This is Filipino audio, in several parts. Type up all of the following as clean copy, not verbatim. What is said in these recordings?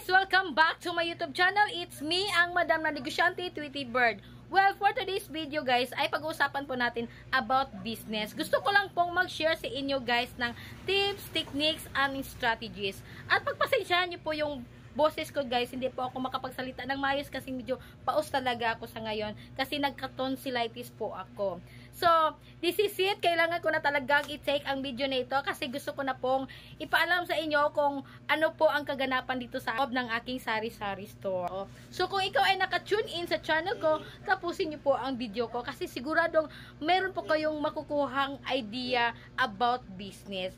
guys! Welcome back to my YouTube channel. It's me, ang Madam na Negosyante, Tweety Bird. Well, for today's video guys, ay pag-uusapan po natin about business. Gusto ko lang pong mag-share sa inyo guys ng tips, techniques, and strategies. At pagpasensyahan niyo po yung boses ko guys, hindi po ako makapagsalita ng maayos kasi medyo paus talaga ako sa ngayon kasi nagka-tonsillitis po ako. So, this is it. Kailangan ko na talagang i-take ang video na ito kasi gusto ko na pong ipaalam sa inyo kung ano po ang kaganapan dito sa loob ng aking sari-sari store. So, kung ikaw ay naka-tune in sa channel ko, tapusin niyo po ang video ko kasi siguradong meron po kayong makukuhang idea about business.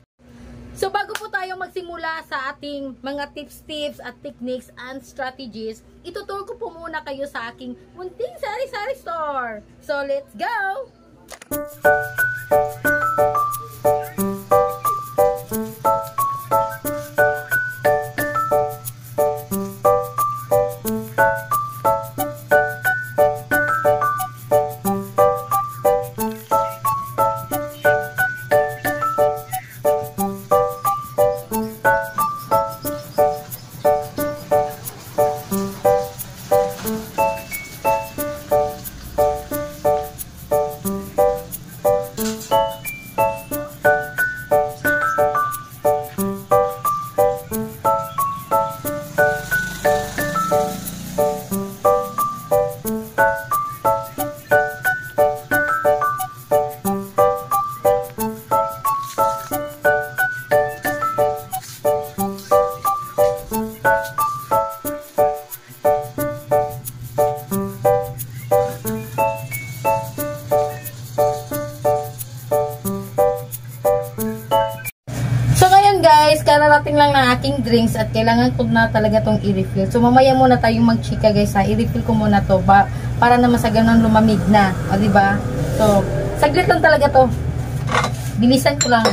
So, bago po tayo magsimula sa ating mga tips at techniques and strategies, ituturo ko po muna kayo sa aking munting sari-sari store. So, let's go! Guys, kararating lang ng aking drinks at kailangan ko na talaga tong i-refill. So, mamaya muna tayong mag-chika guys ha. I-refill ko muna to para naman sa ganun lumamig na. O, diba? So, saglit lang talaga to. Bilisan ko lang.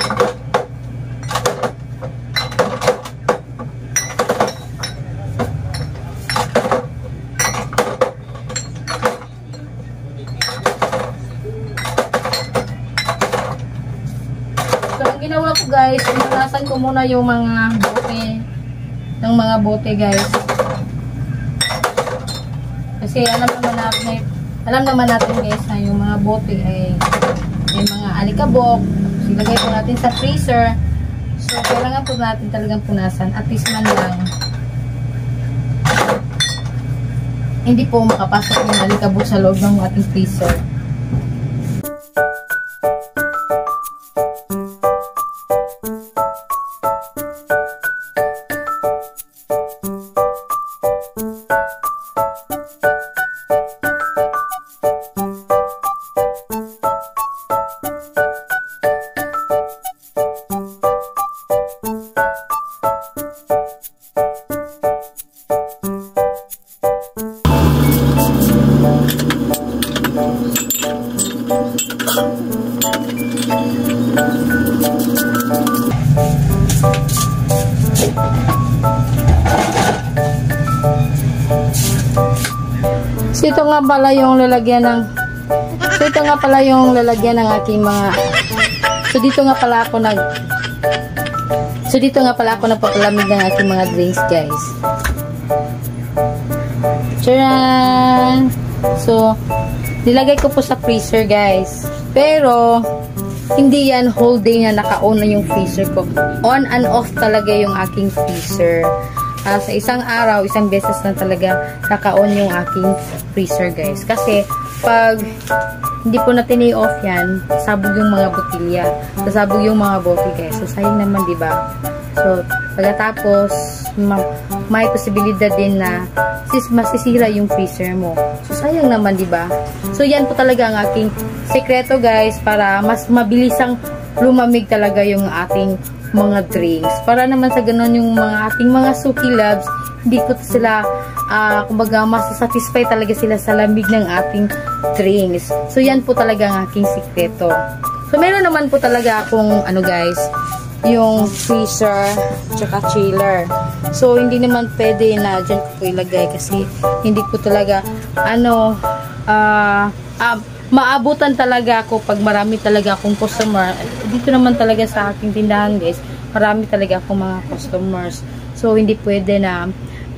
Ginawa ko guys, inalasan ko muna yung mga bote guys. Kasi alam naman natin guys na yung mga bote ay may mga alikabok. Ilagay po natin sa freezer. So kailangan po natin talagang punasan at least man lang hindi po makapasok yung alikabok sa loob ng ating freezer. So ito nga pala yung lalagyan ng aking mga dito nga pala ako nagpapalamig ng aking mga drinks guys. Tcharan! So nilagay ko po sa freezer guys. Pero hindi yan whole day na naka-on na yung freezer ko. On and off talaga yung aking freezer. Sa isang araw, isang beses na talaga naka-on yung aking freezer guys. Kasi pag hindi po natin i-off yan, sasabog yung mga botilya, sasabog yung mga bote guys. So sayang naman, di ba? So pagkatapos may posibilidad din na masisira yung freezer mo. So sayang naman, di ba? So yan po talaga ang aking sekreto guys para mas mabilisang lumamig talaga yung ating mga drinks. Para naman sa ganun yung mga ating mga suki loves, hindi ko sila kumbaga masasatisfy talaga sila sa lamig ng ating drinks. So yan po talaga ang aking sikreto. So meron naman po talaga akong guys, yung freezer tsaka chiller. So hindi naman pwede na dyan ko ilagay kasi hindi ko talaga maabutan talaga ako pag marami talaga akong customer. Dito naman talaga sa aking tindahan guys, marami talaga akong mga customers. So hindi pwede na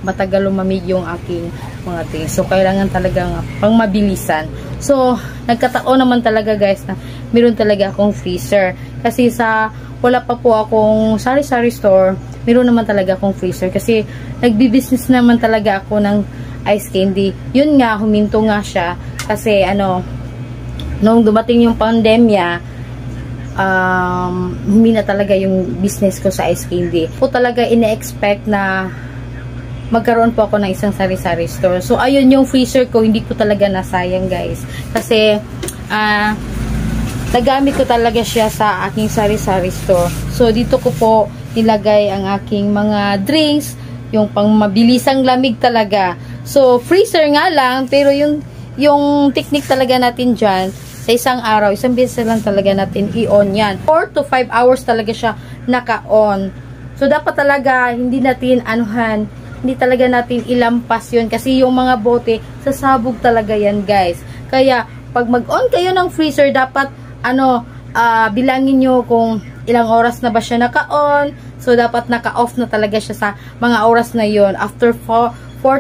matagal lumamig yung aking mga things. So, kailangan talagang pang mabilisan. So, nagkataon naman talaga guys na meron talaga akong freezer. Kasi wala pa po akong sari-sari store, meron naman talaga akong freezer. Kasi nagbi-business naman talaga ako ng ice candy. Yun nga, huminto nga siya. Kasi nung dumating yung pandemya, humina talaga yung business ko sa ice candy. Po talaga ina-expect na magkaroon po ako ng isang sari-sari store. So, ayun yung freezer ko, hindi ko talaga nasayang guys. Kasi, nagamit ko talaga siya sa aking sari-sari store. So, dito ko po nilagay ang aking mga drinks, yung pang mabilisang lamig talaga. So, freezer nga lang, pero yung technique talaga natin dyan, sa isang araw, isang beses lang talaga natin i-on yan. 4 to 5 hours talaga siya naka-on. So, dapat talaga, hindi natin hindi talaga natin ilampas yun. Kasi yung mga bote, sasabog talaga yan, guys. Kaya, pag mag-on kayo ng freezer, dapat, bilangin nyo kung ilang oras na ba siya naka-on. So, dapat naka-off na talaga siya sa mga oras na yon after 4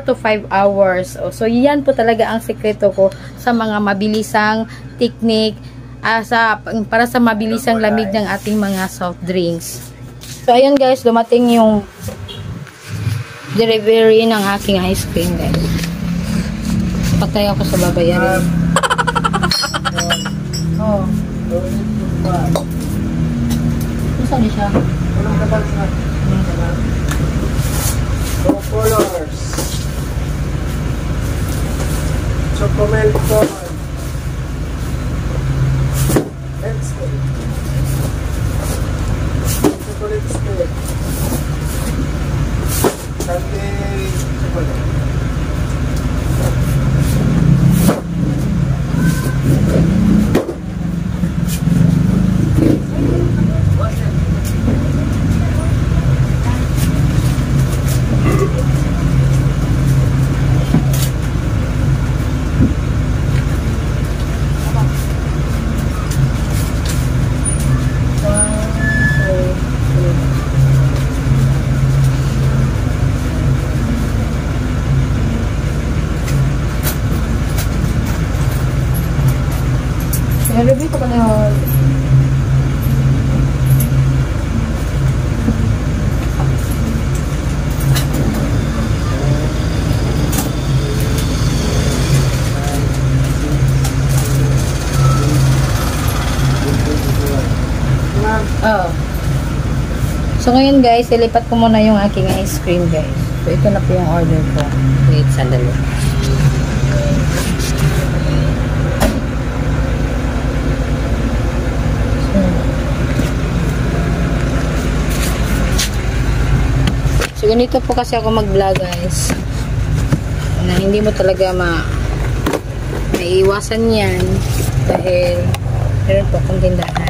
to 5 hours. So, yan po talaga ang sekreto ko sa mga mabilisang technique para sa mabilisang lamig ng ating mga soft drinks. So, ayan guys, dumating yung delivery ng aking ice cream guys. Patay ako sa babayarin. Oh. Saan niya siya? Walang kapal na. Colors. Chocolate corn. Let's go. Chocolate stick. Sunday chocolate. Nalibig ko pa na yun. Oh. So ngayon guys, ilipat ko muna yung aking ice cream guys. So ito na po yung order ko. Wait, sandali. So ganito po kasi ako mag-vlog guys. Na hindi mo talaga maiiwasan yan dahil meron po akong tindahan.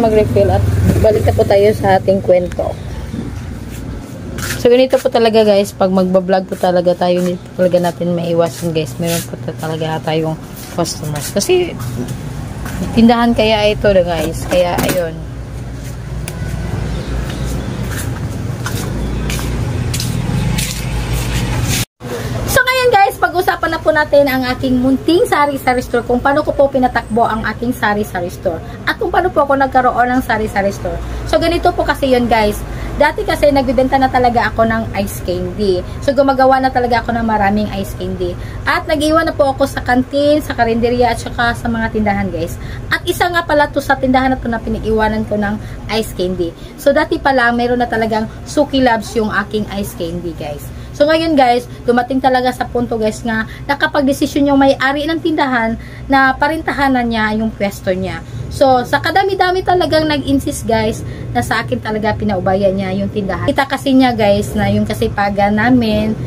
Mag-refill at balik na po tayo sa ating kwento. So ganito po talaga guys, pag magbablog po talaga tayo, hindi po talaga natin maiwasan guys, meron po talaga tayong customers kasi tindahan kaya ito na guys, kaya ayun. Pag-usapan na po natin ang aking munting sari-sari store, kung paano ko po pinatakbo ang aking sari-sari store at kung paano po ako nagkaroon ng sari-sari store. So ganito po kasi yun guys, dati kasi nagbibenta na talaga ako ng ice candy. So gumagawa na talaga ako ng maraming ice candy at nag-iwan na po ako sa kantin, sa karinderya at saka sa mga tindahan guys. At isa nga pala to sa tindahan na to na pinag-iwanan ko ng ice candy. So dati pa lang mayroon na talagang Suki Loves yung aking ice candy guys. So ngayon guys, dumating talaga sa punto guys nga nakapag-desisyon yung may-ari ng tindahan na parintahanan niya yung pwesto niya. So, sa kadami-dami talagang nag-insist guys, na sa akin talaga pinaubayan niya yung tindahan. Kita kasi niya guys, na yung kasipagan namin,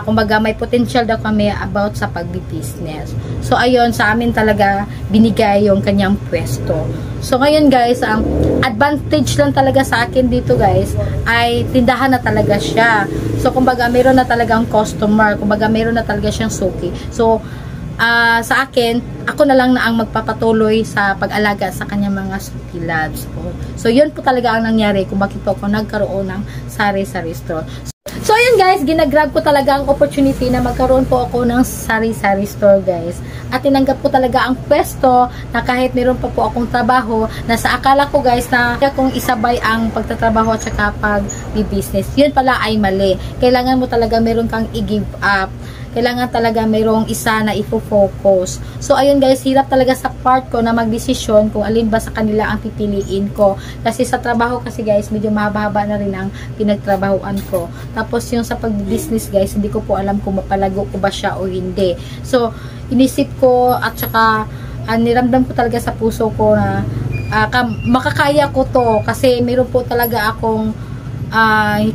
kumbaga may potential daw kami about sa pagbi-business. So, ayun, sa amin talaga binigay yung kanyang pwesto. So, ngayon guys, ang advantage lang talaga sa akin dito guys, ay tindahan na talaga siya. So, kumbaga, meron na talagang customer. Kumbaga, meron na talaga siyang suki. So, sa akin, ako na lang na ang magpapatuloy sa pag-alaga sa kanyang mga suki labs po. So, yun po talaga ang nangyari kung bakit po ako nagkaroon ng sari-sari store. So, ayun guys, ginagrab ko talaga ang opportunity na magkaroon po ako ng sari-sari store guys. At tinanggap ko talaga ang pwesto na kahit meron pa po akong trabaho, na sa akala ko guys na kung isabay ang pagtatrabaho at saka pag-business, yun pala ay mali. Kailangan mo talaga meron kang i-give up. Kailangan talaga mayroong isa na ifo-focus. So, ayun guys, hirap talaga sa part ko na magdesisyon kung alin ba sa kanila ang pipiliin ko. Kasi sa trabaho kasi guys, medyo mahaba-haba na rin ang pinagtrabahoan ko. Tapos yung sa pag-business guys, hindi ko po alam kung mapalago ko ba siya o hindi. So, inisip ko at saka niramdam ko talaga sa puso ko na makakaya ko to. Kasi mayroon po talaga akong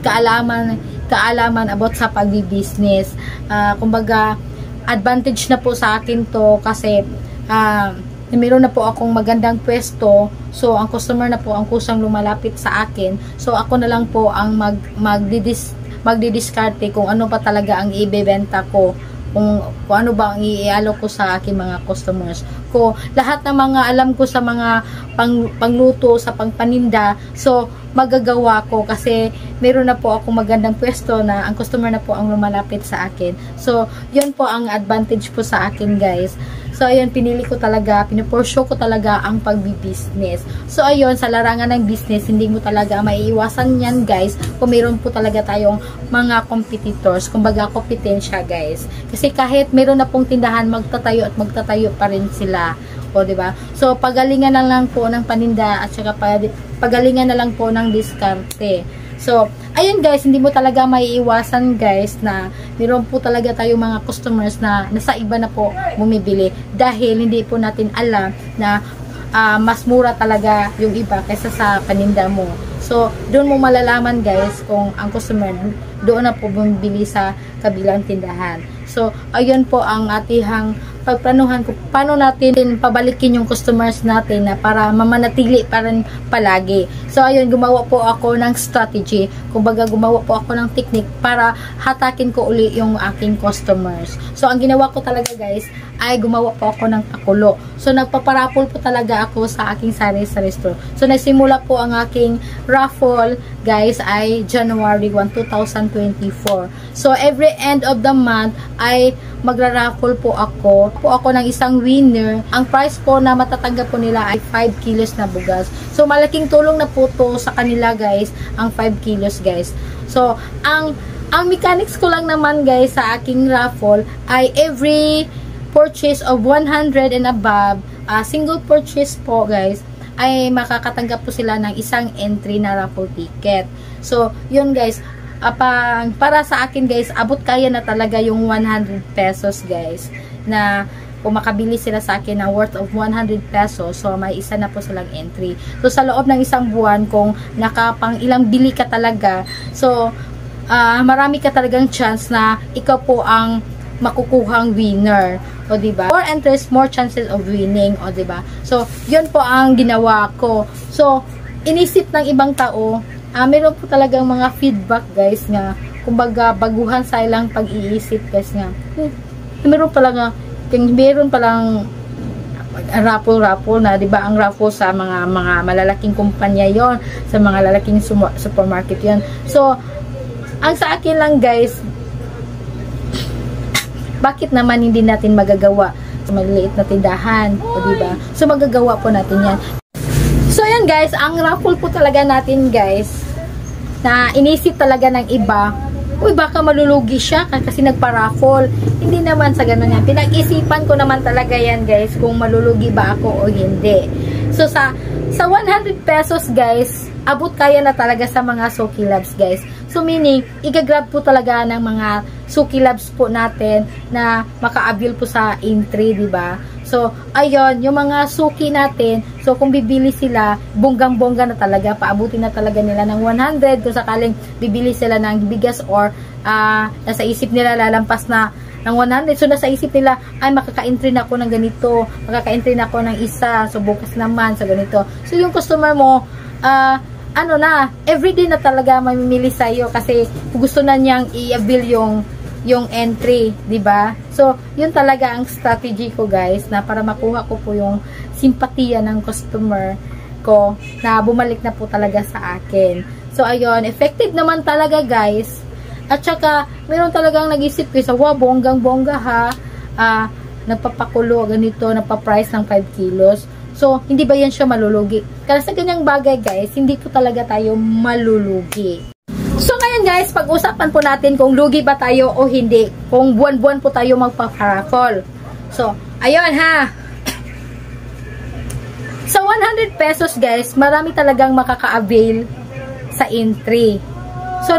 kaalaman about sa pagbi-business. Kumbaga, advantage na po sa akin to kasi meron na po akong magandang pwesto. So, ang customer na po ang kusang lumalapit sa akin. So, ako na lang po ang magdidiskarte kung ano pa talaga ang ibebenta ko. Kung ano ba ang iialo ko sa aking mga customers. Ko lahat ng mga alam ko sa mga pangluto, sa pangpaninda, so magagawa ko kasi meron na po akong magandang pwesto na ang customer na po ang lumalapit sa akin. So, yun po ang advantage po sa akin guys. So, ayun, pinili ko talaga, pinupursue ko talaga ang pagbi-business. So, ayun, sa larangan ng business, hindi mo talaga maiiwasan yan, guys, kung meron po talaga tayong mga competitors, kumbaga, kompetensya, guys. Kasi kahit meron na pong tindahan, magtatayo at magtatayo pa rin sila. O, diba? So, pagalingan na lang po ng paninda at saka pagalingan na lang po ng diskarte. So, ayun guys, hindi mo talaga maiiwasan guys na meron po talaga tayong mga customers na nasa iba na po bumibili dahil hindi po natin alam na mas mura talaga yung iba kaysa sa paninda mo. So, doon mo malalaman guys kung ang customer doon na po bumibili sa kabilang tindahan. So, ayun po ang atihang pagplanuhan kung paano natin pabalikin yung customers natin na para mamanatili pa rin palagi. So, ayun, gumawa po ako ng strategy. Kumbaga, gumawa po ako ng technique para hatakin ko uli yung aking customers. So, ang ginawa ko talaga guys, ay gumawa po ako ng pakulo. So, nagpaparapol po talaga ako sa aking sari-sari store. So, nagsimula po ang aking raffle guys ay January 1, 2024. So, every end of the month ay magra-raffle po ako ng isang winner. Ang price po na matatanggap po nila ay 5 kilos na bugas. So, malaking tulong na po to sa kanila guys, ang 5 kilos guys. So, ang mechanics ko lang naman guys sa aking raffle ay every purchase of 100 and above, single purchase po guys, ay makakatanggap po sila ng isang entry na raffle ticket. So, yun guys, para sa akin guys, abot kaya na talaga yung 100 pesos guys, na kung makabili sila sa akin na worth of 100 pesos, so may isa na po silang entry. So, sa loob ng isang buwan, kung nakapang ilang bili ka talaga, so, marami ka talagang chance na ikaw po ang makukuhang winner. O, diba? More entries, more chances of winning. O, diba? So, yun po ang ginawa ko. So, inisip ng ibang tao, meron po talagang mga feedback, guys, nga, kumbaga, baguhan sa ilang pag-iisip, guys, nga, meron palang raffle na, diba, ang raffle sa mga malalaking kumpanya yon, sa mga lalaking supermarket yon. So, ang sa akin lang, guys, bakit naman hindi natin magagawa sa maliliit na tindahan, o diba? So, magagawa po natin yan. So, yan guys, ang raffle po talaga natin guys, na inisip talaga ng iba, uy, baka malulugi siya kasi nagpa-raffle. Hindi naman sa ganun yan. Pinag-isipan ko naman talaga yan guys, kung malulugi ba ako o hindi. So, sa 100 pesos guys, abot kaya na talaga sa mga Suki Labs guys. So, meaning, igagrab po talaga ng mga Suki Labs po natin na maka-avail po sa entry, diba? So, ayun, yung mga suki natin, so kung bibili sila, bonggang-bongga na talaga, paabutin na talaga nila ng 100, kung sakaling bibili sila ng bigas or nasa isip nila lalampas na ng 100, so nasa isip nila, ay makaka-entry na ako ng ganito, makaka-entry na ako ng isa, so bukas naman, sa ganito. So, yung customer mo, ano na, everyday na talaga mamimili sa'yo kasi gusto na niyang i-avail yung entry, di ba? So, yun talaga ang strategy ko, guys, na para makuha ko po yung simpatiya ng customer ko na bumalik na po talaga sa akin. So, ayun, effective naman talaga, guys. At saka, meron talagang nag-isip ko sa, wow, bonggang-bongga ha, nagpapakulo, ganito, nagpa-price ng 5 kilos. So, hindi ba yan siya malulugi? Kasi sa ganyang bagay, guys, hindi po talaga tayo malulugi. So, ngayon guys, pag-usapan po natin kung lugi ba tayo o hindi. Kung buwan-buwan po tayo magpa-raffle. So, ayun ha. Sa 100 pesos guys, marami talagang makaka-avail sa entry. So,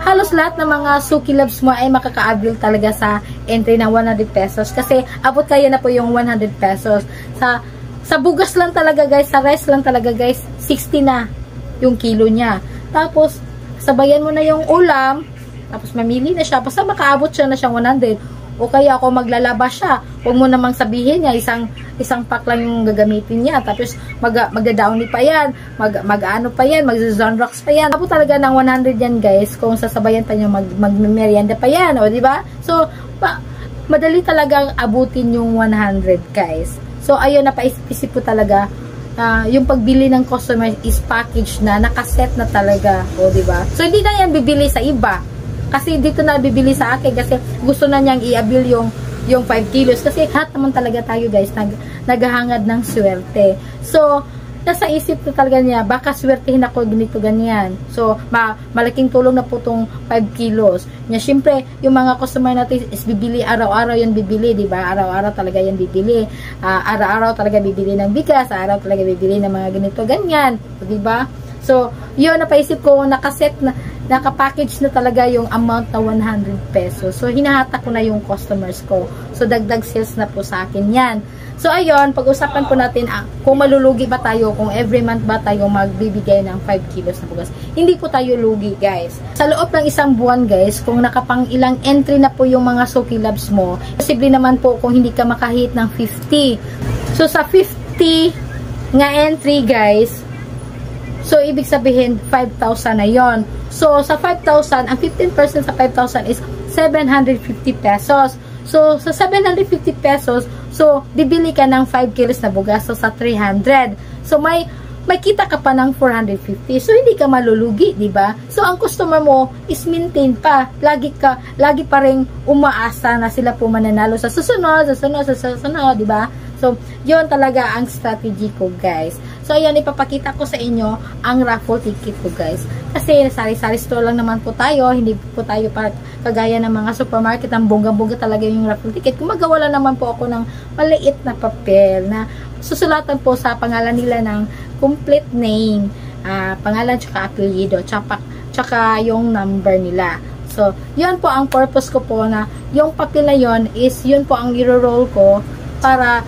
halos lahat ng mga Suki Loves mo ay makaka-avail talaga sa entry ng 100 pesos. Kasi, abot kaya na po yung 100 pesos. Sa bugas lang talaga guys, sa rice lang talaga guys, 60 na yung kilo niya. Tapos, sabayan mo na yung ulam, tapos mamili na siya, basta makaabot siya na siyang 100. O kaya kung maglalaba siya, huwag mo namang sabihin niya, isang pack lang yung gagamitin niya, tapos magda-downy pa yan, mag-ano pa yan, mag-zonrox pa yan. Tapos talaga ng 100 yan guys, kung sasabayan pa niya, mag-merienda pa yan, o diba? So, madali talagang abutin yung 100 guys. So, ayun, napaisip po talaga, yung pagbili ng customer is package na, nakaset na talaga, o diba? So, hindi na yan bibili sa iba. Kasi dito na bibili sa akin kasi gusto na niyang i-avail yung 5 kilos. Kasi lahat naman talaga tayo guys, naghahangad ng swerte. So, nasa isip ko talaga niya, baka swertehin ako ganito ganyan. So, malaking tulong na po itong 5 kilos. Siyempre, yung mga customer natin is bibili, araw-araw yan bibili, diba? Araw-araw talaga yan bibili. Araw-araw talaga bibili ng bigas, araw talaga bibili ng mga ganito ganyan. Diba? So, yun, napaisip ko, nakapackage na talaga yung amount na 100 pesos. So, hinahata ko na yung customers ko. So, dagdag sales na po sa akin yan. So, ayun, pag-usapan po natin kung malulugi ba tayo, kung every month ba tayo magbibigay ng 5 kilos na bugas. Hindi po tayo lugi, guys. Sa loob ng isang buwan, guys, kung nakapang ilang entry na po yung mga Suki Loves mo, posible naman po kung hindi ka makahit ng 50. So, sa 50 nga entry, guys, so, ibig sabihin, 5,000 na yon. So, sa 5,000, ang 15% sa 5,000 is 750 pesos. So, sa 750 pesos, so, bibili ka ng 5 kilos na bugas. So, sa 300. So, may kita ka pa ng 450. So, hindi ka malulugi, di ba? So, ang customer mo is maintain pa. Lagi pa rin umaasa na sila po mananalo sa susunod, di ba? So, yun talaga ang strategy ko, guys. So, ayan, ipapakita ko sa inyo ang raffle ticket ko, guys. Kasi, sari-sari store lang naman po tayo. Hindi po tayo kagaya ng mga supermarket. Ang bongga-bongga talaga yung raffle ticket. Kumagawa lang naman po ako ng maliit na papel na susulatan po sa pangalan nila ng complete name, pangalan tsaka apelyido, tsaka yung number nila. So, yun po ang purpose ko po na yung papel na yun is yun po ang i-roll ko para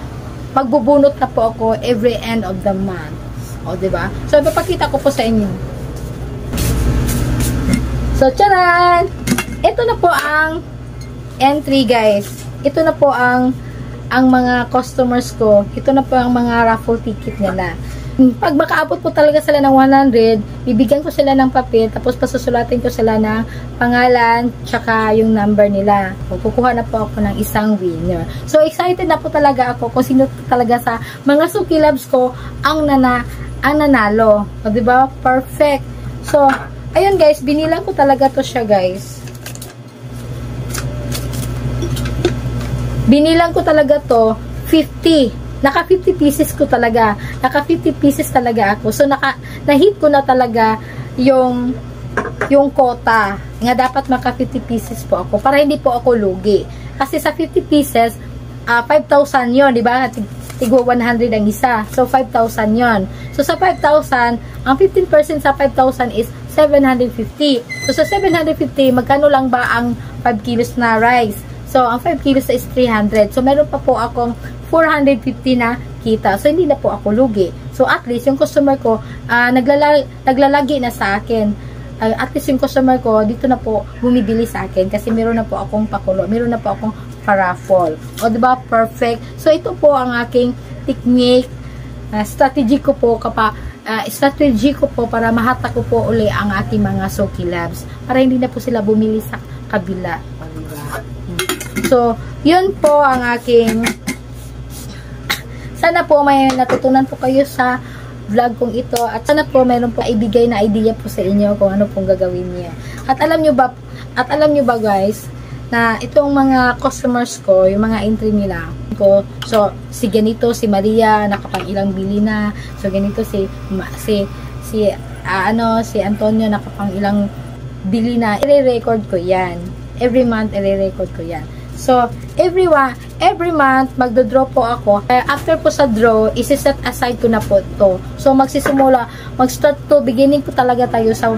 magbubunot na po ako every end of the month. O, diba? So, ipapakita ko po sa inyo. So, tcharan! Ito na po ang entry, guys. Ito na po ang mga customers ko. Ito na po ang mga raffle ticket nila. Pag makaabot po talaga sila ng 100, bibigyan ko sila ng papel, tapos pasusulatin ko sila ng pangalan, tsaka yung number nila. Kukuha na po ako ng isang winner. So, excited na po talaga ako kung sino talaga sa mga Suki Loves ko ang nanalo. O, diba? Perfect. So, ayun guys, binilang ko talaga to siya, guys. Binilang ko talaga to 50. Naka 50 pieces ko talaga. Naka 50 pieces talaga ako. So, na-hit ko na talaga yung quota. Nga dapat maka 50 pieces po ako. Para hindi po ako lugi. Kasi sa 50 pieces, 5,000 yon, di ba? Tigwa 100 ang isa. So, 5,000 yon. So, sa 5,000, ang 15% sa 5,000 is 750. So, sa 750, magkano lang ba ang 5 kilos na rice? So, ang 5 kilos is 300. So, meron pa po akong 450 na kita. So, hindi na po ako lugi. So, at least, yung customer ko, naglalagi na sa akin. At least, yung customer ko, dito na po bumibili sa akin. Kasi meron na po akong pakulo. Meron na po akong paraffol. O, diba? Perfect. So, ito po ang aking technique. Strategy ko po para mahatak ko po uli ang aking mga Soki Labs. Para hindi na po sila bumili sa kabila. O, diba? So, yun po ang aking sana po may natutunan po kayo sa vlog kong ito at sana po mayroon po ibigay na idea po sa inyo kung ano pong gagawin niya. At alam nyo ba guys na itong mga customers ko, yung mga entry nila ko, so si ganito si Maria nakapang ilang bili na, so ganito si Antonio nakapang ilang bili na, i-record ko yan. Every month i-record ko yan. So, every month, magdo-draw po ako. After po sa draw, isi-set aside ko na po to. So, mag-start to, beginning po talaga tayo sa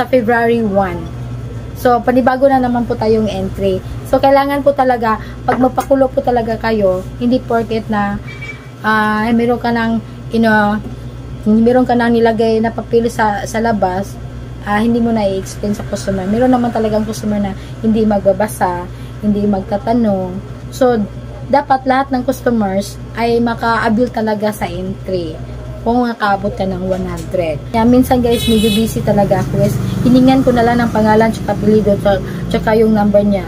February 1. So, panibago na naman po tayong entry. So, kailangan po talaga, pag mapakulo po talaga kayo, hindi porket na meron ka ng, meron ka nang nilagay na papel sa labas, hindi mo na i-explain sa customer. Meron naman talagang customer na hindi magbabasa, hindi magtatanong. So, dapat lahat ng customers ay maka-avail talaga sa entry. Kung makaabot ka ng 100. Kaya minsan guys, medyo busy talaga ako. Hiningan ko na lang ng pangalan, tsaka apelido, tsaka yung number niya.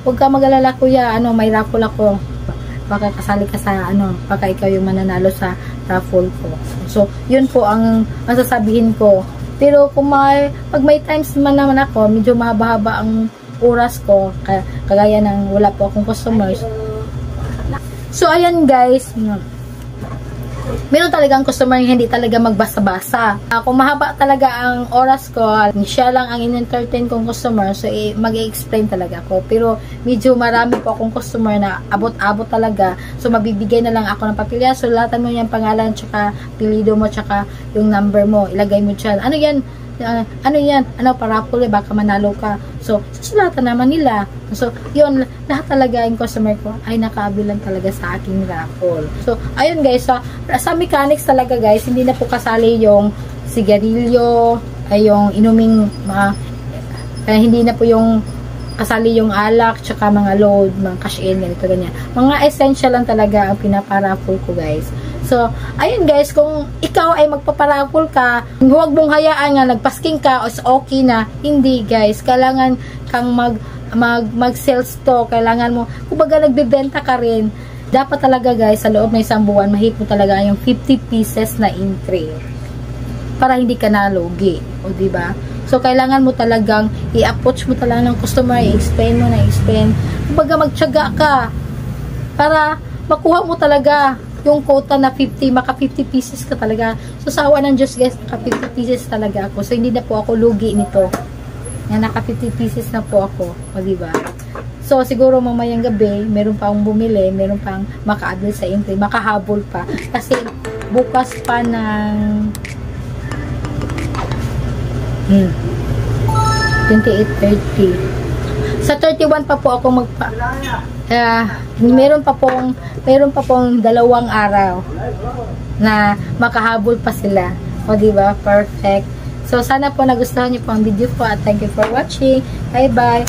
Huwag ka mag-alala kuya, may raffle ako. Baka kasali ka sa, baka ikaw yung mananalo sa raffle ko. So, yun po ang masasabihin ko. Pero kung pag may times naman ako, medyo mahaba-haba ang oras ko, kagaya ng wala po akong customers. So, ayan guys, meron talagang customer yung hindi talaga magbasa-basa. Kung mahaba talaga ang oras ko, siya lang ang in-entertain kong customer, so mag-i-explain talaga ako. Pero medyo marami po akong customer na abot-abot talaga, so mabibigay na lang ako ng papilya. So, sulatan mo yung pangalan, tsaka pilido mo, tsaka yung number mo, ilagay mo dyan. Ano yan? Paraffle, baka manalo ka. So, susulatan naman nila. So, yun, lahat talaga yung customer ko ay nakaabilan talaga sa aking raffle. So, ayun guys, sa mechanics talaga guys, hindi na po kasali yung sigarilyo, ay yung inuming, hindi na po yung kasali yung alak, tsaka mga load, mga cash-in, ganito, ganyan. Mga essential lang talaga ang pinaparaffle ko guys. So, ayun guys, kung ikaw ay magpaparaffle ka, huwag mong hayaan nga nagpasking ka o okay na. Hindi guys, kailangan kang mag-sales to. Kailangan mo, kumbaga nagbebenta ka rin. Dapat talaga guys, sa loob ng isang buwan, mahit mo talaga yung 50 pieces na entry. Para hindi ka nalugi. O diba? So, kailangan mo talagang i-approach mo talaga ng customer, i-explain mo na, i-explain. Kumbaga magtiyaga ka para makuha mo talaga yung quota na 50, maka 50 pieces ka talaga. So, sa awa ng Diyos guys, naka 50 pieces talaga ako. So, hindi na po ako lugi nito. Naka 50 pieces na po ako. O, diba? So, siguro mamayang gabi, meron pang bumili, meron pang maka-avail sa entry, makahabol pa. Kasi, bukas pa ng 28:30. Sa 31 pa po ako meron pa pong 2 araw na makahabol pa sila. O diba? Perfect. So, sana po nagustuhan niyo po ang video ko at thank you for watching. Bye bye.